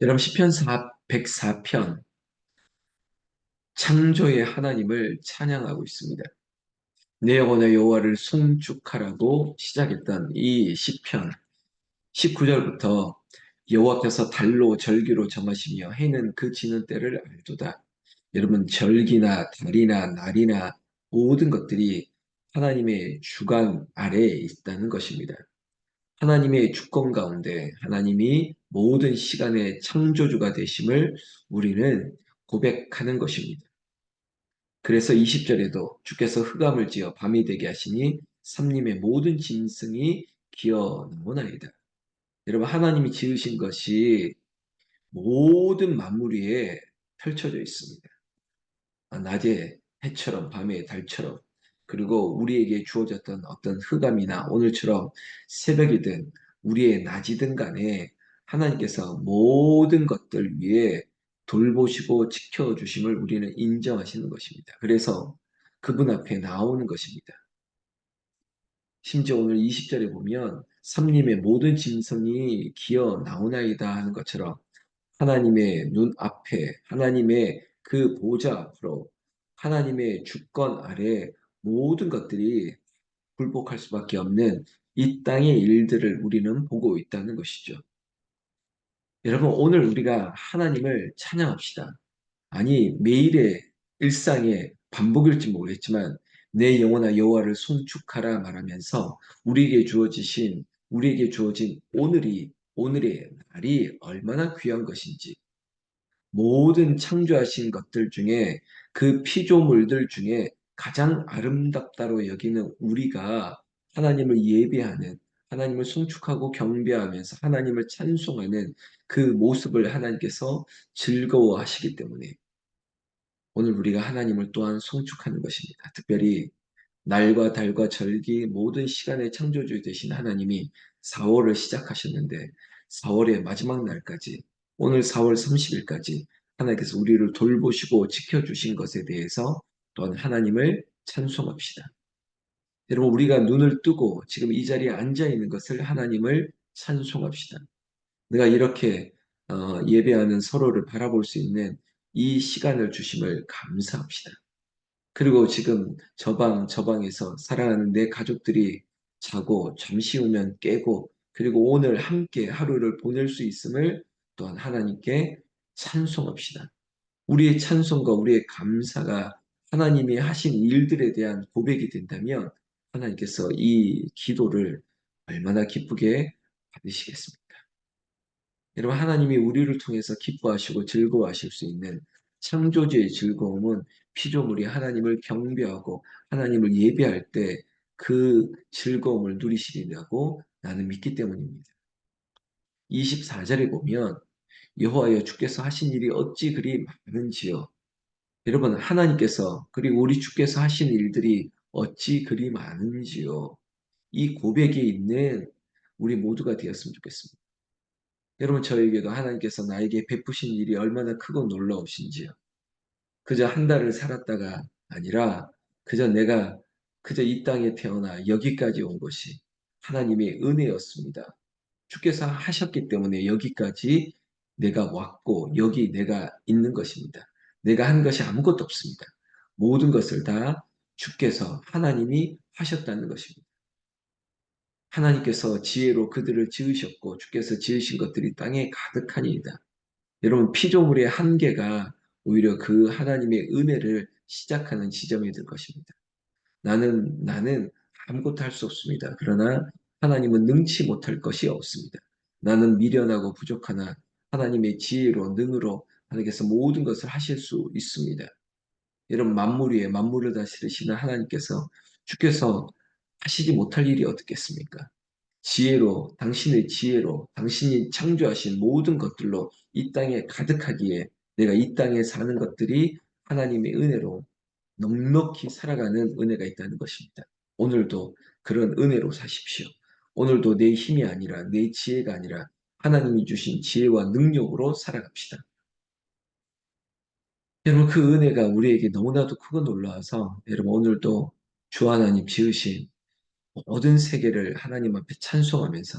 여러분 시편 104편 창조의 하나님을 찬양하고 있습니다. 내 영혼의 여호와를 송축하라고 시작했던 이 시편 19절부터 여호와께서 달로 절기로 정하시며 해는 그 지는 때를 알도다. 여러분 절기나 달이나 날이나 모든 것들이 하나님의 주관 아래에 있다는 것입니다. 하나님의 주권 가운데 하나님이 모든 시간의 창조주가 되심을 우리는 고백하는 것입니다. 그래서 20절에도 주께서 흑암을 지어 밤이 되게 하시니 삼림의 모든 짐승이 기어 나오나이다. 여러분 하나님이 지으신 것이 모든 만물 위에 펼쳐져 있습니다. 낮에 해처럼 밤에 달처럼 그리고 우리에게 주어졌던 어떤 흑암이나 오늘처럼 새벽이든 우리의 낮이든 간에 하나님께서 모든 것들 위해 돌보시고 지켜주심을 우리는 인정하시는 것입니다. 그래서 그분 앞에 나오는 것입니다. 심지어 오늘 20절에 보면 삼림의 모든 짐승이 기어 나오나이다 하는 것처럼 하나님의 눈 앞에 하나님의 그 보좌 앞으로 하나님의 주권 아래 모든 것들이 굴복할 수밖에 없는 이 땅의 일들을 우리는 보고 있다는 것이죠. 여러분 오늘 우리가 하나님을 찬양합시다. 아니 매일의 일상의 반복일지 모르겠지만 내 영혼아 여호와를 송축하라 말하면서 우리에게 주어진 오늘의 날이 얼마나 귀한 것인지 모든 창조하신 것들 중에 그 피조물들 중에 가장 아름답다로 여기는 우리가 하나님을 예배하는 하나님을 송축하고 경배하면서 하나님을 찬송하는 그 모습을 하나님께서 즐거워하시기 때문에 오늘 우리가 하나님을 또한 송축하는 것입니다. 특별히 날과 달과 절기 모든 시간의 창조주 되신 하나님이 4월을 시작하셨는데 4월의 마지막 날까지 오늘 4월 30일까지 하나님께서 우리를 돌보시고 지켜주신 것에 대해서 또한 하나님을 찬송합시다. 여러분 우리가 눈을 뜨고 지금 이 자리에 앉아 있는 것을 하나님을 찬송합시다. 내가 이렇게 예배하는 서로를 바라볼 수 있는 이 시간을 주심을 감사합시다. 그리고 지금 저 방에서 사랑하는 내 가족들이 자고 잠시 후면 깨고 그리고 오늘 함께 하루를 보낼 수 있음을 또한 하나님께 찬송합시다. 우리의 찬송과 우리의 감사가 하나님이 하신 일들에 대한 고백이 된다면 하나님께서 이 기도를 얼마나 기쁘게 받으시겠습니까? 여러분, 하나님이 우리를 통해서 기뻐하시고 즐거워하실 수 있는 창조주의 즐거움은 피조물이 하나님을 경배하고 하나님을 예배할 때 그 즐거움을 누리시리라고 나는 믿기 때문입니다. 24절에 보면 여호와여 주께서 하신 일이 어찌 그리 많은지요. 여러분, 하나님께서 그리고 우리 주께서 하신 일들이 어찌 그리 많은지요. 이 고백이 있는 우리 모두가 되었으면 좋겠습니다. 여러분 저에게도 하나님께서 나에게 베푸신 일이 얼마나 크고 놀라우신지요. 그저 한 달을 살았다가 아니라 그저 내가 그저 이 땅에 태어나 여기까지 온 것이 하나님의 은혜였습니다. 주께서 하셨기 때문에 여기까지 내가 왔고 여기 내가 있는 것입니다. 내가 한 것이 아무것도 없습니다. 모든 것을 다 주께서 하나님이 하셨다는 것입니다. 하나님께서 지혜로 그들을 지으셨고 주께서 지으신 것들이 땅에 가득하니이다. 여러분 피조물의 한계가 오히려 그 하나님의 은혜를 시작하는 지점이 될 것입니다. 나는 아무것도 할 수 없습니다. 그러나 하나님은 능치 못할 것이 없습니다. 나는 미련하고 부족하나 하나님의 지혜로 능으로 하나님께서 모든 것을 하실 수 있습니다. 여러분 만물 위에 만물을 다스리시는 하나님께서 주께서 하시지 못할 일이 어떻겠습니까? 지혜로, 당신의 지혜로, 당신이 창조하신 모든 것들로 이 땅에 가득하기에 내가 이 땅에 사는 것들이 하나님의 은혜로 넉넉히 살아가는 은혜가 있다는 것입니다. 오늘도 그런 은혜로 사십시오. 오늘도 내 힘이 아니라 내 지혜가 아니라 하나님이 주신 지혜와 능력으로 살아갑시다. 여러분 그 은혜가 우리에게 너무나도 크고 놀라워서 여러분 오늘도 주 하나님 지으신 모든 세계를 하나님 앞에 찬송하면서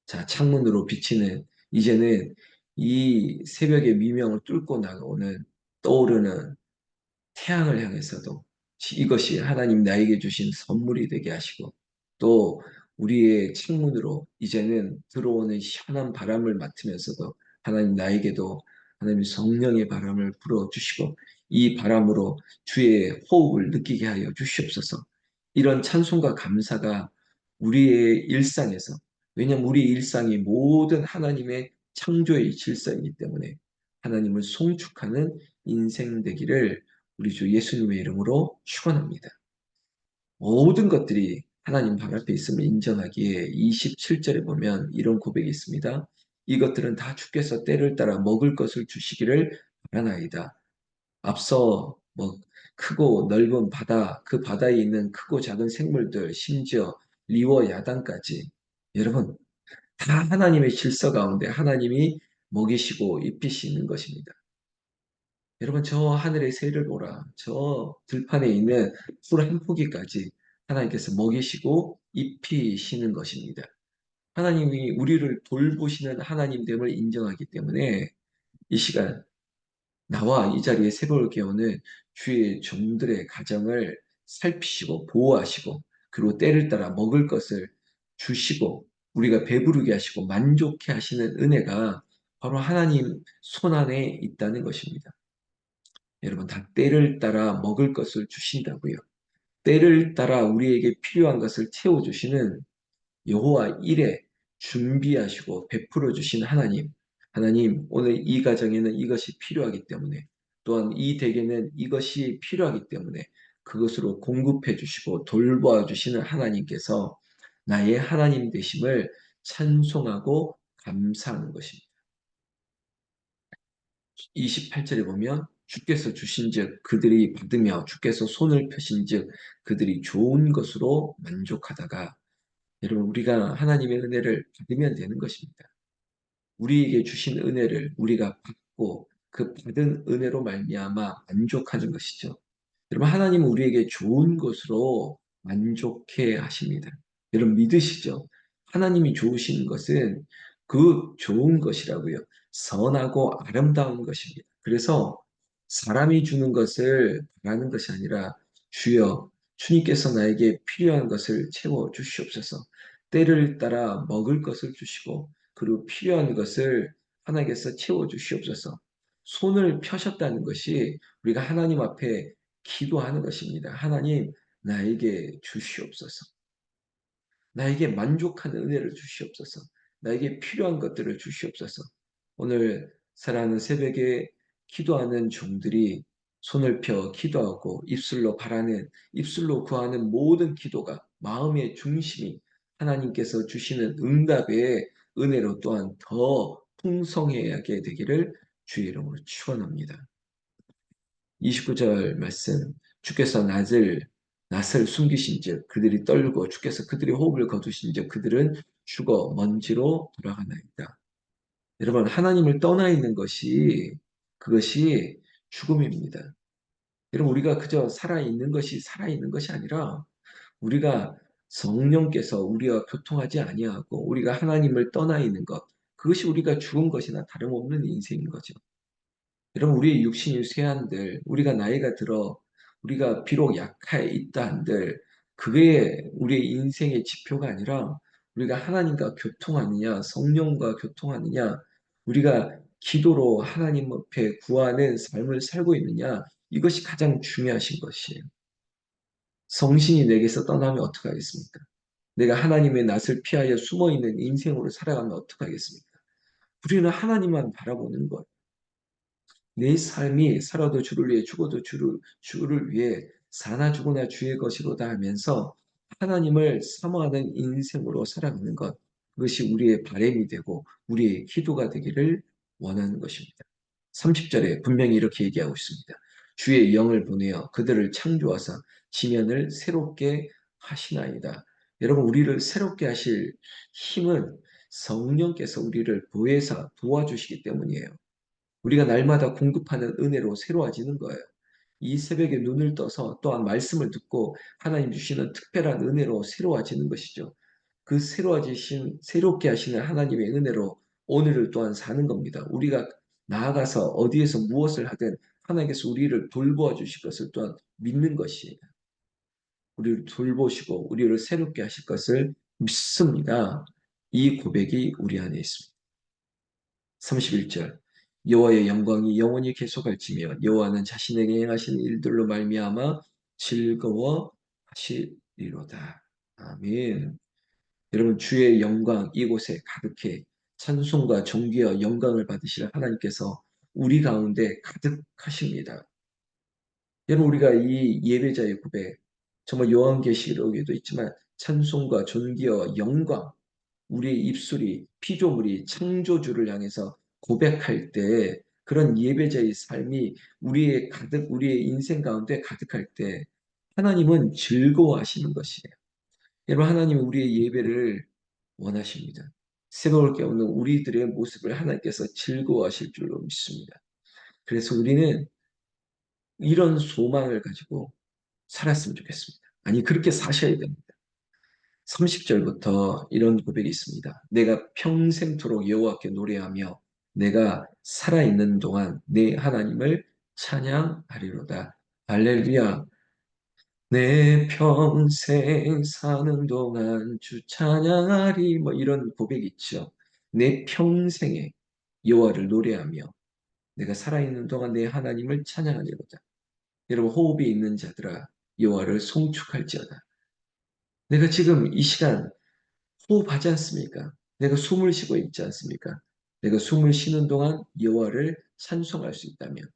자, 창문으로 비치는 이제는 이 새벽의 미명을 뚫고 나가오는 떠오르는 태양을 향해서도 이것이 하나님 나에게 주신 선물이 되게 하시고 또 우리의 창문으로 이제는 들어오는 시원한 바람을 맡으면서도 하나님 나에게도 하나님 성령의 바람을 불어주시고 이 바람으로 주의 호흡을 느끼게 하여 주시옵소서. 이런 찬송과 감사가 우리의 일상에서 왜냐하면 우리 일상이 모든 하나님의 창조의 질서이기 때문에 하나님을 송축하는 인생 되기를 우리 주 예수님의 이름으로 축원합니다. 모든 것들이 하나님 발 앞에 있음을 인정하기에 27절에 보면 이런 고백이 있습니다. 이것들은 다 주께서 때를 따라 먹을 것을 주시기를 바라나이다. 앞서 뭐 크고 넓은 바다, 그 바다에 있는 크고 작은 생물들, 심지어 리워 야단까지 여러분 다 하나님의 질서 가운데 하나님이 먹이시고 입히시는 것입니다. 여러분 저 하늘의 새를 보라. 저 들판에 있는 풀 한 포기까지 하나님께서 먹이시고 입히시는 것입니다. 하나님이 우리를 돌보시는 하나님됨을 인정하기 때문에 이 시간 나와 이 자리에 새벽을 깨우는 주의 종들의 가정을 살피시고 보호하시고 그리고 때를 따라 먹을 것을 주시고 우리가 배부르게 하시고 만족해 하시는 은혜가 바로 하나님 손안에 있다는 것입니다. 여러분 다 때를 따라 먹을 것을 주신다고요. 때를 따라 우리에게 필요한 것을 채워주시는 여호와 일에 준비하시고 베풀어 주신 하나님. 하나님 오늘 이 가정에는 이것이 필요하기 때문에 또한 이 댁에는 이것이 필요하기 때문에 그것으로 공급해 주시고 돌보아 주시는 하나님께서 나의 하나님 되심을 찬송하고 감사하는 것입니다. 28절에 보면 주께서 주신즉 그들이 받으며 주께서 손을 펴신즉 그들이 좋은 것으로 만족하다가 여러분 우리가 하나님의 은혜를 받으면 되는 것입니다. 우리에게 주신 은혜를 우리가 받고 그 받은 은혜로 말미암아 만족하는 것이죠. 여러분 하나님은 우리에게 좋은 것으로 만족해 하십니다. 여러분 믿으시죠? 하나님이 좋으신 것은 그 좋은 것이라고요. 선하고 아름다운 것입니다. 그래서 사람이 주는 것을 바라는 것이 아니라 주여 주님께서 나에게 필요한 것을 채워 주시옵소서. 때를 따라 먹을 것을 주시고 그리고 필요한 것을 하나님께서 채워 주시옵소서. 손을 펴셨다는 것이 우리가 하나님 앞에 기도하는 것입니다. 하나님, 나에게 주시옵소서. 나에게 만족하는 은혜를 주시옵소서. 나에게 필요한 것들을 주시옵소서. 오늘 사랑하는 새벽에 기도하는 종들이 손을 펴 기도하고 입술로 바라는, 입술로 구하는 모든 기도가 마음의 중심이 하나님께서 주시는 응답의 은혜로 또한 더 풍성하게 되기를 주의 이름으로 축원합니다. 29절 말씀 주께서 낯을 숨기신즉 그들이 떨고 주께서 그들의 호흡을 거두신즉 그들은 죽어 먼지로 돌아가나이다. 여러분 하나님을 떠나 있는 것이 그것이 죽음입니다. 여러분 우리가 그저 살아 있는 것이 아니라 우리가 성령께서 우리와 교통하지 아니하고 우리가 하나님을 떠나 있는 것 그것이 우리가 죽은 것이나 다름없는 인생인 거죠. 여러분, 우리의 육신이 쇠한들, 우리가 나이가 들어, 우리가 비록 약해 있다 한들, 그게 우리의 인생의 지표가 아니라, 우리가 하나님과 교통하느냐, 성령과 교통하느냐, 우리가 기도로 하나님 앞에 구하는 삶을 살고 있느냐, 이것이 가장 중요하신 것이에요. 성신이 내게서 떠나면 어떡하겠습니까? 내가 하나님의 낯을 피하여 숨어 있는 인생으로 살아가면 어떡하겠습니까? 우리는 하나님만 바라보는 것. 내 삶이 살아도 주를 위해 죽어도 주를 위해 사나 죽으나 주의 것이로다 하면서 하나님을 사모하는 인생으로 살아가는 것 그것이 우리의 바램이 되고 우리의 기도가 되기를 원하는 것입니다. 30절에 분명히 이렇게 얘기하고 있습니다. 주의 영을 보내어 그들을 창조하사 지면을 새롭게 하시나이다. 여러분 우리를 새롭게 하실 힘은 성령께서 우리를 보혜사 도와주시기 때문이에요. 우리가 날마다 공급하는 은혜로 새로워지는 거예요. 이 새벽에 눈을 떠서 또한 말씀을 듣고 하나님 주시는 특별한 은혜로 새로워지는 것이죠. 그 새롭게 하시는 하나님의 은혜로 오늘을 또한 사는 겁니다. 우리가 나아가서 어디에서 무엇을 하든 하나님께서 우리를 돌보아 주실 것을 또한 믿는 것이에요. 우리를 돌보시고 우리를 새롭게 하실 것을 믿습니다. 이 고백이 우리 안에 있습니다. 31절 여호와의 영광이 영원히 계속할지며 여호와는 자신에게 행하신 일들로 말미암아 즐거워하시리로다. 아멘. 여러분 주의 영광 이곳에 가득해 찬송과 존귀와 영광을 받으실 하나님께서 우리 가운데 가득하십니다. 여러분 우리가 이 예배자의 고백 정말 요한계시록에도 있지만 찬송과 존귀와 영광 우리의 입술이 피조물이 창조주를 향해서 고백할 때 그런 예배자의 삶이 우리의 인생 가운데 가득할 때 하나님은 즐거워하시는 것이에요. 여러분 하나님은 우리의 예배를 원하십니다. 새로울 게 없는 우리들의 모습을 하나님께서 즐거워하실 줄로 믿습니다. 그래서 우리는 이런 소망을 가지고 살았으면 좋겠습니다. 아니 그렇게 사셔야 됩니다. 30절부터 이런 고백이 있습니다. 내가 평생토록 여호와께 노래하며 내가 살아있는 동안 내 하나님을 찬양하리로다. 할렐루야. 내 평생 사는 동안 주 찬양하리 뭐 이런 고백이 있죠. 내 평생에 여호와를 노래하며 내가 살아있는 동안 내 하나님을 찬양하리로다. 여러분 호흡이 있는 자들아 여호와를 송축할지어다. 내가 지금 이 시간 호흡하지 않습니까? 내가 숨을 쉬고 있지 않습니까? 내가 숨을 쉬는 동안 여호와를 찬송할 수 있다면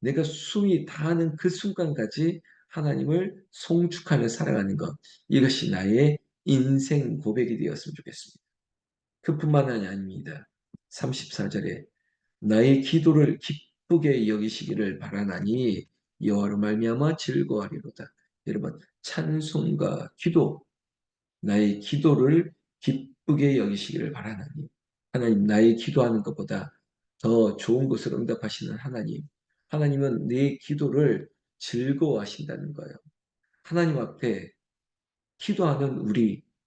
내가 숨이 다하는 그 순간까지 하나님을 송축하며 살아가는 것 이것이 나의 인생 고백이 되었으면 좋겠습니다. 그뿐만이 아닙니다. 34절에 나의 기도를 기쁘게 여기시기를 바라나니 여호와로 말미암아 즐거워하리로다. 여러분 찬송과 기도 나의 기도를 기쁘게 여기시기를 바라나니 하나님 나의 기도하는 것보다 더 좋은 것을 응답하시는 하나님 하나님은 내 기도를 즐거워하신다는 거예요. 하나님 앞에 기도하는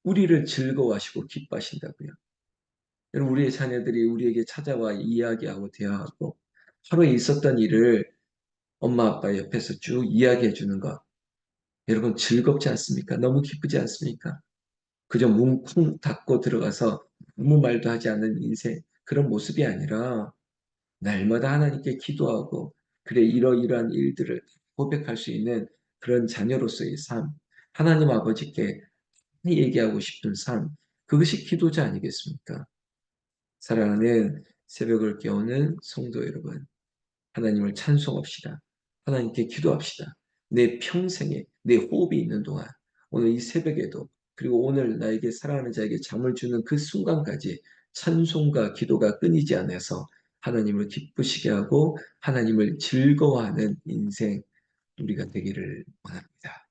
우리를 즐거워하시고 기뻐하신다고요. 여러분 우리의 자녀들이 우리에게 찾아와 이야기하고 대화하고 하루에 있었던 일을 엄마 아빠 옆에서 쭉 이야기해 주는 것 여러분 즐겁지 않습니까? 너무 기쁘지 않습니까? 그저 뭉쿵 닫고 들어가서 아무 말도 하지 않는 인생 그런 모습이 아니라 날마다 하나님께 기도하고 그래 이러이러한 일들을 고백할 수 있는 그런 자녀로서의 삶 하나님 아버지께 얘기하고 싶은 삶 그것이 기도자 아니겠습니까? 사랑하는 새벽을 깨우는 성도 여러분 하나님을 찬송합시다. 하나님께 기도합시다. 내 평생에 내 호흡이 있는 동안 오늘 이 새벽에도 그리고 오늘 나에게 사랑하는 자에게 잠을 주는 그 순간까지 찬송과 기도가 끊이지 않아서 하나님을 기쁘시게 하고 하나님을 즐거워하는 인생 우리가 되기를 원합니다.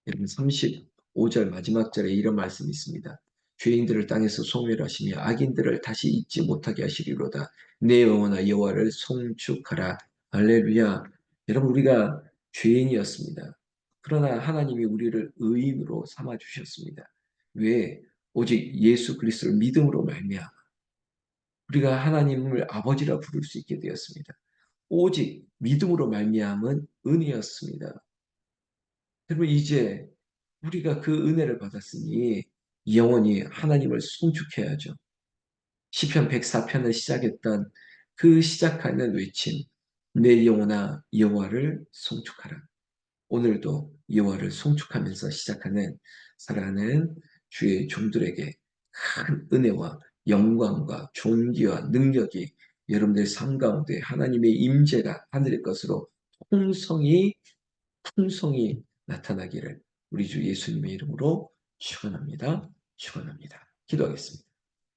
여러분 35절 마지막 절에 이런 말씀이 있습니다. 죄인들을 땅에서 소멸하시며 악인들을 다시 잊지 못하게 하시리로다. 내 영혼아 여호와를 송축하라. 할렐루야. 여러분 우리가 죄인이었습니다. 그러나 하나님이 우리를 의인으로 삼아 주셨습니다. 왜? 오직 예수 그리스도를 믿음으로 말미암아 우리가 하나님을 아버지라 부를 수 있게 되었습니다. 오직 믿음으로 말미암은 은혜였습니다. 여러분 이제 우리가 그 은혜를 받았으니 영원히 하나님을 송축해야죠. 시편 104편을 시작했던 그 시작하는 외침 내 영혼아 여호와를 송축하라. 오늘도 여호와를 송축하면서 시작하는 사랑하는 주의 종들에게 큰 은혜와 영광과 존귀와 능력이 여러분들 삶 가운데 하나님의 임재가 하늘의 것으로 풍성히 풍성히 나타나기를 우리 주 예수님의 이름으로 축원합니다. 축원합니다. 기도하겠습니다.